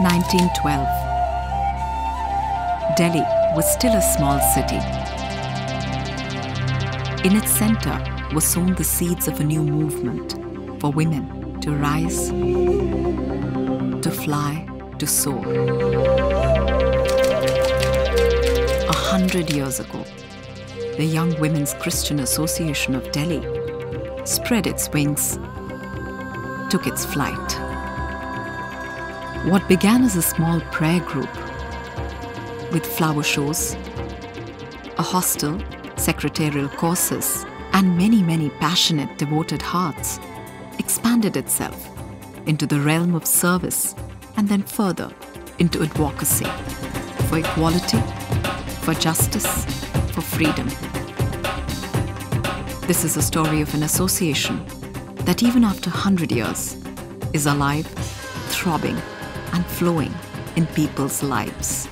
1912. Delhi was still a small city. In its center were sown the seeds of a new movement for women to rise, to fly, to soar. 100 years ago, the Young Women's Christian Association of Delhi spread its wings, took its flight. What began as a small prayer group with flower shows, a hostel, secretarial courses, and many passionate, devoted hearts expanded itself into the realm of service and then further into advocacy for equality, for justice, for freedom. This is a story of an association that even after 100 years is alive, throbbing, and flowing in people's lives.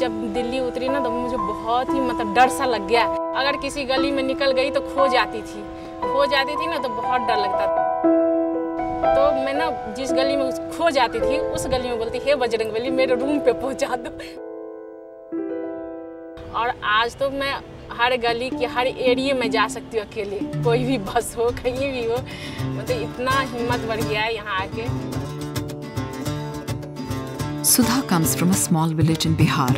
जब दिल्ली उतरी ना तो मुझे बहुत ही डर सा लग गया। अगर किसी गली में निकल गई तो खो जाती थी ना तो बहुत डर लगता था। तो मैं ना जिस गली में खो जाती थी उस गली में बोलती, हे बजरंगबली मेरे रूम पे पहुंचा दो। और आज तो मैं हर गली के हर एरिया में जा सकती हूँ अकेले, कोई भी बस हो कहीं भी हो। मतलब इतना हिम्मत बढ़ गया है यहाँ आके। Sudha comes from a small village in Bihar.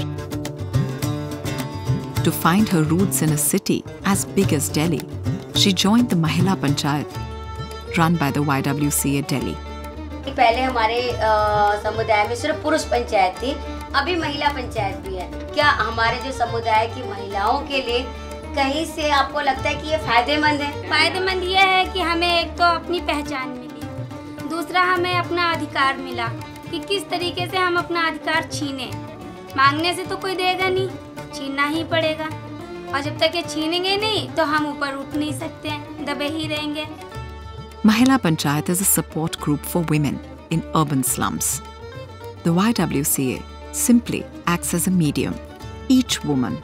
To find her roots in a city as big as Delhi, she joined the Mahila Panchayat, run by the YWCA Delhi. पहले हमारे समुदाय में सिर्फ पुरुष पंचायत थी, अभी महिला पंचायत भी है। क्या हमारे जो समुदाय की महिलाओं के लिए कहीं से आपको लगता है कि ये फायदेमंद है? फायदेमंद ये है कि हमें एक तो अपनी पहचान मिली, दूसरा हमें अपना अधिकार मिला कि किस तरीके से हम अपना अधिकार छीने। मांगने से तो कोई देगा नहीं, छीनना ही पड़ेगा। और जब तक ये छीनेंगे नहीं तो हम ऊपर उठ नहीं सकते हैं, दबे ही रहेंगे। Mahila Panchayat is a support group for women in urban slums. The YWCA simply acts as a medium. Each woman,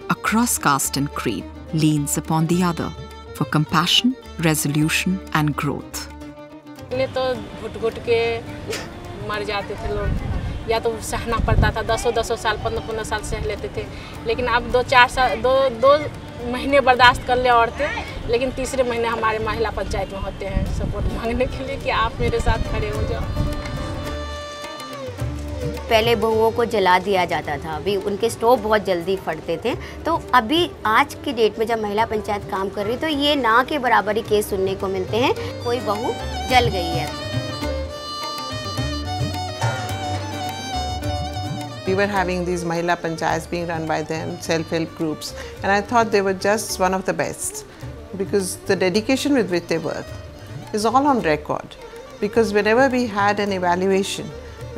across caste and creed, leans upon the other for compassion, resolution, and growth. पहले तो घुट के मर जाते थे लोग, या तो सहना पड़ता था। 10 साल 15 साल सह लेते थे, लेकिन अब 2 महीने बर्दाश्त कर ले औरतें, लेकिन तीसरे महीने हमारे महिला पंचायत में होते हैं सपोर्ट मांगने के लिए कि आप मेरे साथ खड़े हो जाओ। पहले बहुओं को जला दिया जाता था, अभी उनके स्टोव बहुत जल्दी फटते थे। तो अभी आज की डेट में जब महिला पंचायत काम कर रही है तो ये ना के बराबर ही केस सुनने को मिलते हैं, कोई बहू जल गई है। We were having these Mahila Panchayats being run by them, self-help groups, and I thought they were just one of the best because the dedication with which they work is all on record. Because whenever we had an evaluation,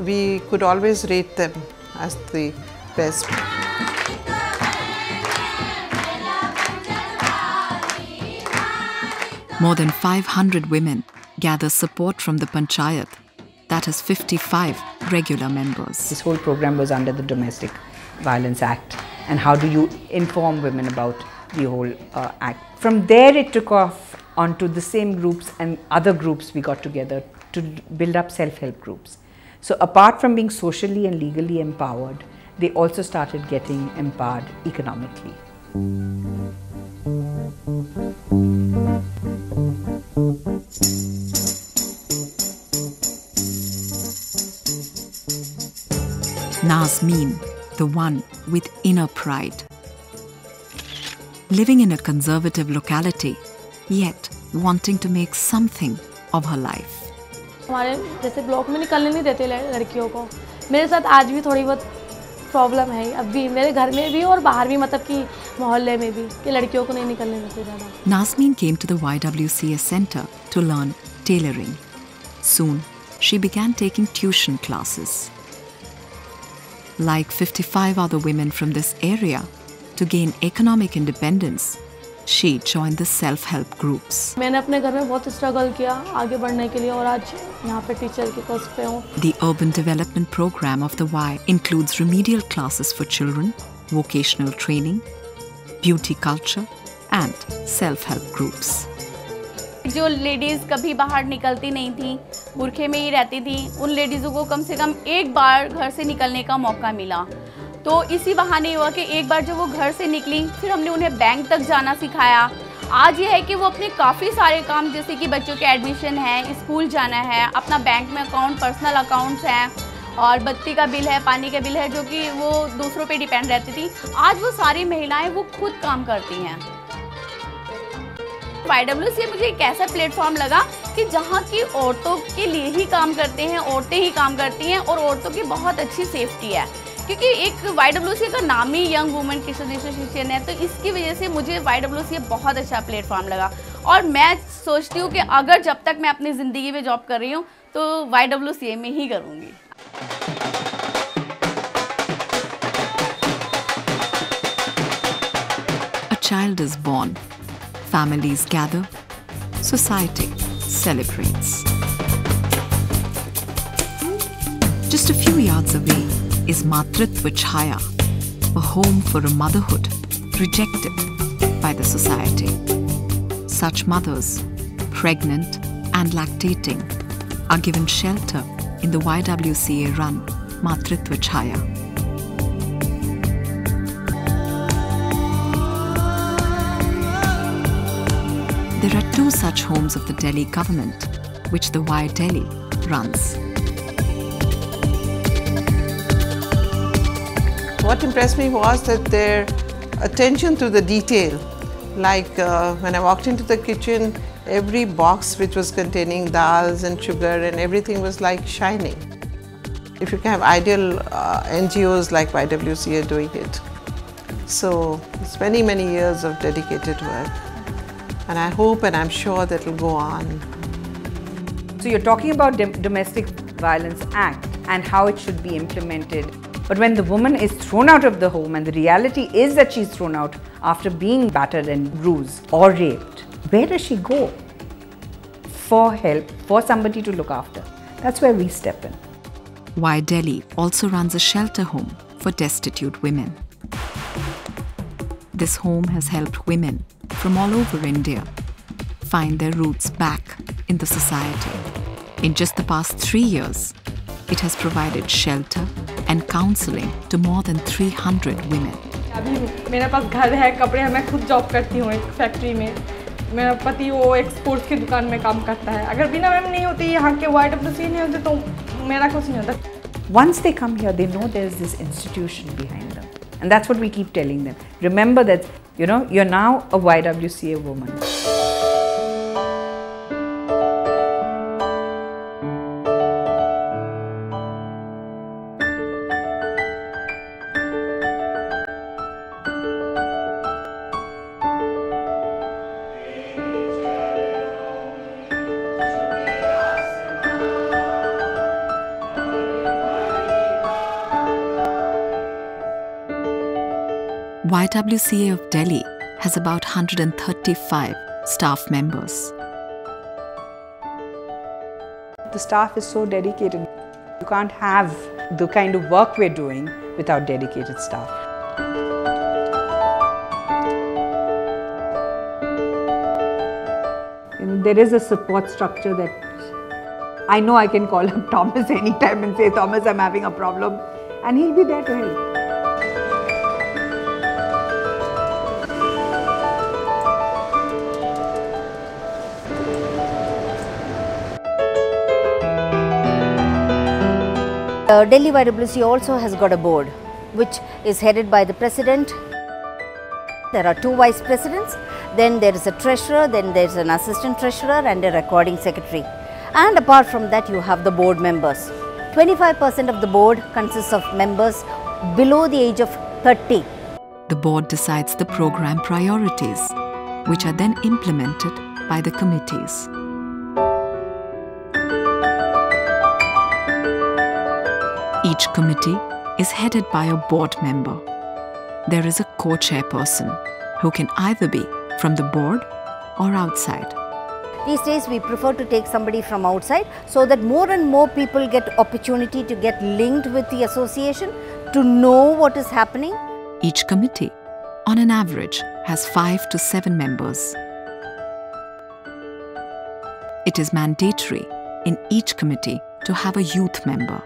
we could always rate them as the best. More than 500 women gather support from the Panchayat that has 55 regular members. This whole program was under the Domestic Violence Act, and how do you inform women about the whole act. From there it took off onto the same groups and other groups we got together to build up self-help groups. So apart from being socially and legally empowered, they also started getting empowered economically. Nazmeen, the one with inner pride. Living in a conservative locality, yet wanting to make something of her life. हमारे जैसे block में निकलने नहीं देते लड़कियों को। मेरे साथ आज भी थोड़ी बहुत प्रॉब्लम है अब भी मेरे घर में भी और बाहर भी, मतलब कि मोहल्ले में भी, कि लड़कियों को नहीं निकलने देते ज़्यादा। Nazneen came to the YWCA center to learn tailoring. Soon, she began taking tuition classes. Like 55 other women from this area, to gain economic independence, she joined the self-help groups. मैंने अपने घर में बहुत स्ट्रगल किया आगे बढ़ने के लिए और आज यहाँ पे टीचर के पोस्ट पे हूँ। The urban development program of the Y includes remedial classes for children, vocational training, beauty culture, and self-help groups. जो लेडीज़ कभी बाहर निकलती नहीं थी, बुरखे में ही रहती थी, उन लेडीज़ों को कम से कम एक बार घर से निकलने का मौका मिला। तो इसी बहाने हुआ कि एक बार जब वो घर से निकली, फिर हमने उन्हें बैंक तक जाना सिखाया। आज ये है कि वो अपने काफ़ी सारे काम, जैसे कि बच्चों के एडमिशन है, स्कूल जाना है, अपना बैंक में अकाउंट, पर्सनल अकाउंट्स हैं, और बत्ती का बिल है, पानी का बिल है, जो कि वो दूसरों पे डिपेंड रहती थी, आज वो सारी महिलाएं वो खुद काम करती हैं। YWCA मुझे एक ऐसा प्लेटफॉर्म लगा कि जहाँ की औरतों के लिए ही काम करते हैं, औरतें ही काम करती हैं और औरतों की बहुत अच्छी सेफ्टी है, क्योंकि एक YWCA का नाम ही यंग वुमेन क्रिश्चियन एसोसिएशन है। तो इसकी वजह से मुझे YWCA बहुत अच्छा प्लेटफॉर्म लगा और मैं सोचती हूँ कि अगर जब तक मैं अपनी ज़िंदगी में जॉब कर रही हूँ तो YWCA में ही करूँगी। A child is born, families gather, society celebrates. Just a few yards away is Matritva Chhaya, a home for a motherhood rejected by the society. Such mothers, pregnant and lactating, are given shelter in the YWCA-run Matritva Chhaya. There are 2 such homes of the Delhi government, which the Y Delhi runs. What impressed me was that their attention to the detail, like when I walked into the kitchen, every box which was containing dals and sugar and everything was like shining. If you can have ideal NGOs like YWCA doing it. So it's many, many years of dedicated work. And I hope and I'm sure that will go on. So you're talking about Domestic Violence Act and how it should be implemented. But when the woman is thrown out of the home and the reality is that she's thrown out after being battered and bruised or raped, where does she go? For help, for somebody to look after. That's where we step in. Y Delhi also runs a shelter home for destitute women. This home has helped women from all over India find their roots back in the society. In just the past 3 years, it has provided shelter and counseling to more than 300 women. अभी मेरे पास घर है, कपड़े हैं, मैं खुद job करती हूँ एक फैक्ट्री में। मेरा पति वो एक्सपोर्ट्स की दुकान में काम करता है। अगर बिना मैम नहीं होती, यहाँ के YWCA नहीं होते तो मेरा कुछ नहीं होता। Once they come here, they know there's this institution behind them. And that's what we keep telling them. Remember that, you know, you're now a YWCA woman. YWCA of Delhi has about 135 staff members. The staff is so dedicated. You can't have the kind of work we're doing without dedicated staff. And there is a support structure that I know I can call up Thomas anytime and say, Thomas, I'm having a problem, and he'll be there to help. Delhi YWCA also has got a board which is headed by the president. There are 2 vice presidents, then there is a treasurer, then there is an assistant treasurer and a recording secretary. And apart from that, you have the board members. 25% of the board consists of members below the age of 30. The board decides the program priorities, which are then implemented by the committees. Each committee is headed by a board member. There is a co-chairperson who can either be from the board or outside. These days we prefer to take somebody from outside so that more and more people get opportunity to get linked with the association, to know what is happening. Each committee, on an average, has 5 to 7 members. It is mandatory in each committee to have a youth member.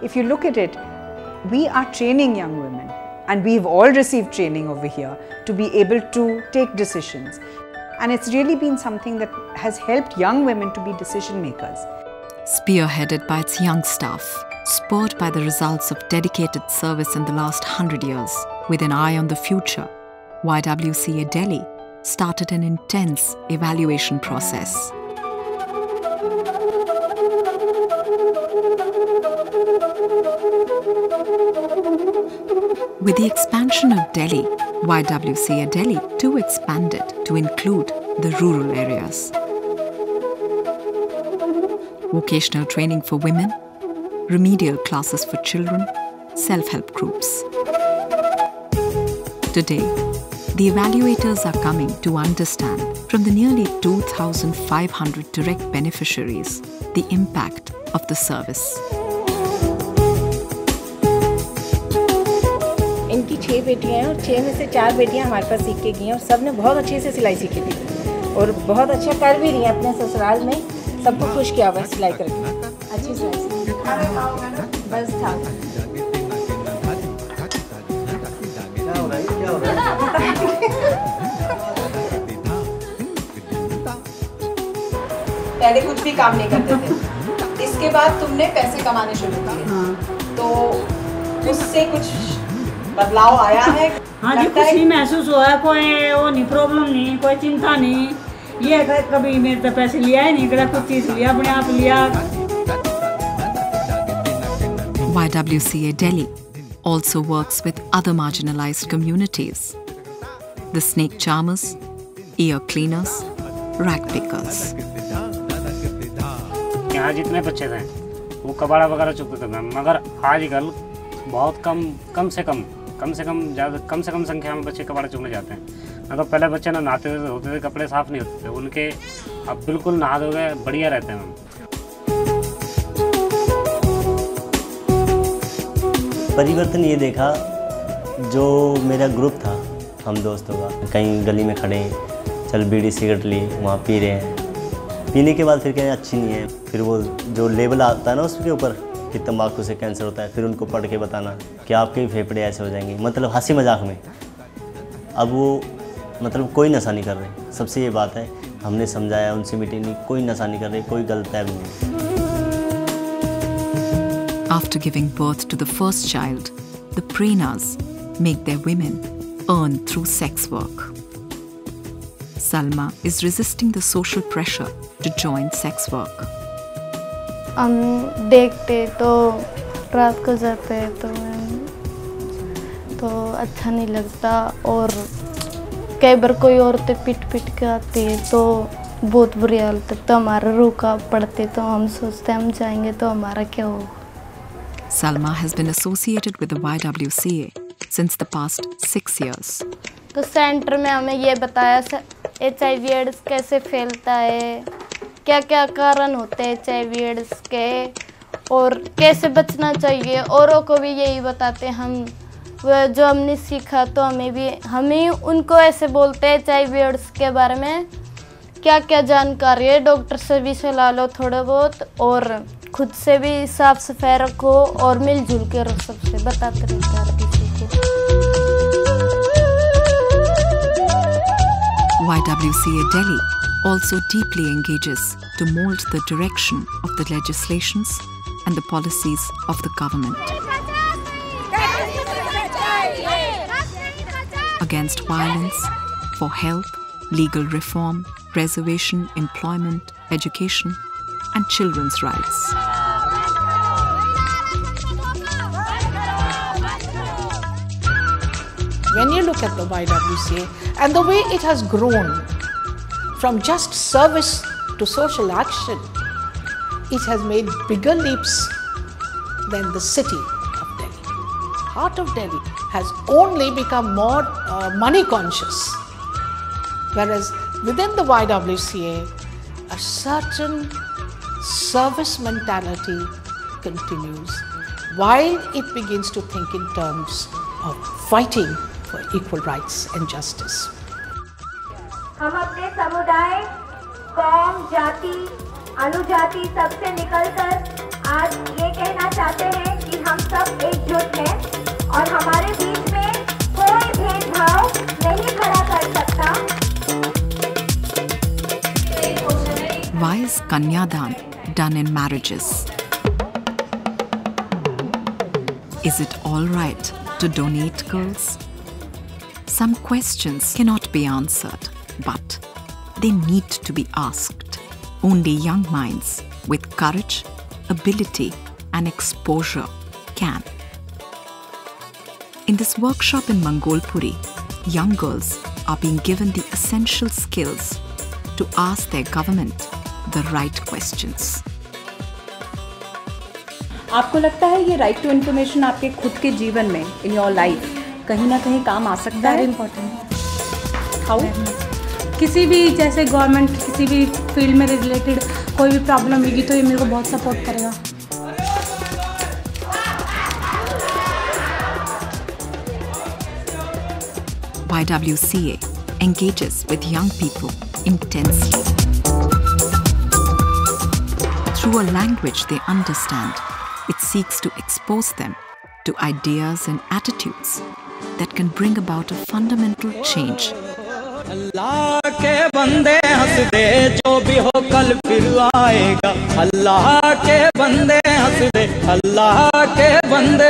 If you look at it, we are training young women, and we've all received training over here to be able to take decisions. And it's really been something that has helped young women to be decision makers. Spearheaded by its young staff, spurred by the results of dedicated service in the last 100 years, with an eye on the future, YWCA Delhi started an intense evaluation process. With the expansion of Delhi, YWCA Delhi too expanded to include the rural areas. Vocational training for women, remedial classes for children, self-help groups. Today, the evaluators are coming to understand from the nearly 2,500 direct beneficiaries the impact of the service. इनकी 6 बेटियां हैं और 6 में से 4 बेटियां हमारे पास सीख के गई हैं और सब ने बहुत अच्छे से सिलाई सीखी थी और बहुत अच्छा कर भी रही हैं अपने ससुराल में। सबको खुश किया हुआ सिलाई करके, अच्छी सिलाई सीखी। बस था पहले कुछ भी काम नहीं करते थे, इसके बाद तुमने पैसे कमाने शुरू किए, तो उससे कुछ बदलाव आया है? हाँ जी, कुछ नहीं महसूस हुआ है, कोई वो नहीं, प्रॉब्लम नहीं, कोई चिंता नहीं। ये कभी मेरे तो पैसे लिया ही नहीं, कड़ा कुछ चीज़ लिया, अपने आप लिया। YWCA Delhi also works with other marginalized communities. The snake charmers, ear cleaners, rag pickers. यहाँ जितने बच्चे थे वो कबाड़ा वगैरह चुपते थे मैम, मगर आजकल बहुत कम से कम संख्या में बच्चे कबाड़ा चुगने जाते हैं। मतलब पहले बच्चे ना नहाते होते थे, कपड़े साफ नहीं होते थे उनके, अब बिल्कुल नहा धो गए, बढ़िया रहते हैं मैम। परिवर्तन ये देखा, जो मेरा ग्रुप था हम दोस्तों का, कहीं गली में खड़े चल बीड़ी सिगरेट ली, वहाँ पी रहे हैं, पीने के बाद फिर कहें अच्छी नहीं है, फिर वो जो लेबल आता है ना उसके ऊपर कि तंबाकू से कैंसर होता है, फिर उनको पढ़ के बताना कि आपके भी फेफड़े ऐसे हो जाएंगे, मतलब हंसी मजाक में। अब वो मतलब कोई नशा नहीं कर रहे, सबसे ये बात है, हमने समझाया, उनसे मीटिंग नहीं, कोई नशा नहीं कर रहे, कोई गलत है नहीं। After giving birth to the first child, the Prenas make their women earn through sex work. Salma is resisting the social pressure to join sex work. हम देखते तो रात को जाते तो अच्छा नहीं लगता, और कई बार कोई औरतें पीट के आती है तो बहुत बुरी हालत है, तो हमारा रुका पड़ते, तो हम सोचते हम जाएंगे तो हमारा क्या होगा। Salma has been associated with the YWCA since the past 6 years. तो सेंटर में हमें ये बताया HIV एड्स कैसे फैलता है, क्या क्या कारण होते हैं HIV एड्स के, और कैसे बचना चाहिए। औरों को भी यही बताते हम, जो हमने सीखा तो हमें उनको ऐसे बोलते हैं HIV एड्स के बारे में क्या क्या जानकारी है, डॉक्टर से भी सलाह लो थोड़ा बहुत, और खुद से भी साफ सफाई रखो और मिलजुल के रहो, सबसे बताते रहते हैं किसी को। YWCA Delhi also deeply engages to mold the direction of the legislations and the policies of the government against violence, for health, legal reform, preservation, employment, education, and children's rights. when you look at the YWCA and the way it has grown from just service to social action, it has made bigger leaps than the city of Delhi. Heart of Delhi has only become more money conscious, whereas within the YWCA, a certain service mentality continues while it begins to think in terms of fighting for equal rights and justice. हम अपने समुदाय, कौम, जाति, अनुजाति सबसे निकलकर आज ये कहना चाहते हैं कि हम सब एकजुट हैं और हमारे बीच में कोई भेदभाव नहीं खड़ा कर सकता। Why is Kanyadan done in marriages? Is it all right to donate girls? Some questions cannot be answered, but they need to be asked. Only young minds with courage, ability, and exposure can. In this workshop in Mangolpuri, young girls are being given the essential skills to ask their government the right questions. आपको लगता है ये right to information आपके खुद के जीवन में in your life कहीं ना कहीं काम आ सकता है? इम्पोर्टेंट। हाउ? किसी भी जैसे गवर्नमेंट किसी भी फील्ड में रिलेटेड कोई भी प्रॉब्लम होगी तो ये मेरे को बहुत सपोर्ट करेगा। YWCA engages with young people intensely. Through a language they understand, it seeks to expose them to ideas and attitudes that can bring about a fundamental change. अल्लाह के बंदे हंस दे जो भी हो कल फिर आएगा। अल्लाह के बंदे हंस दे, अल्लाह के बंदे,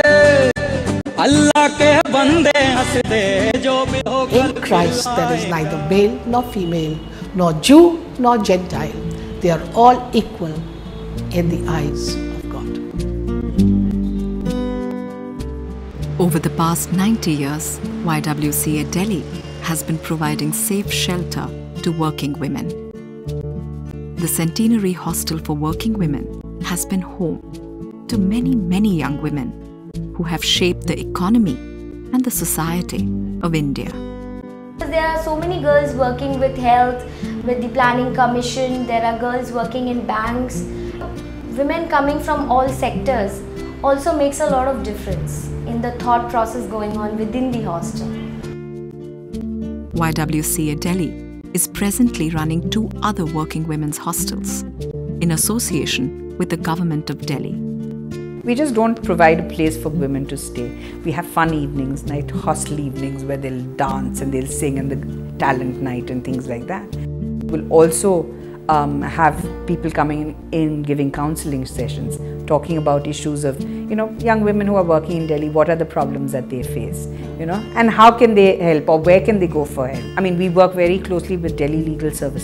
अल्लाह के बंदे हंस दे जो भी हो कल। In Christ there is neither male nor female, nor Jew nor Gentile. They are all equal in the eyes of God. Over the past 90 years, YWCA Delhi has been providing safe shelter to working women. The Centenary Hostel for Working Women has been home to many, many young women who have shaped the economy and the society of India. There are so many girls working with health, with the planning commission, there are girls working in banks. Women coming from all sectors also makes a lot of difference in the thought process going on within the hostel. YWCA Delhi is presently running 2 other working women's hostels in association with the government of Delhi. We just don't provide a place for women to stay. We have fun evenings, night hostel evenings where they'll dance and they'll sing and the talent night and things like that. We'll also have people coming in giving counseling sessions, talking about issues of, young women who are working in Delhi, what are the problems that they face, and how can they help or where can they go for help. I mean, we work very closely with Delhi Legal Services.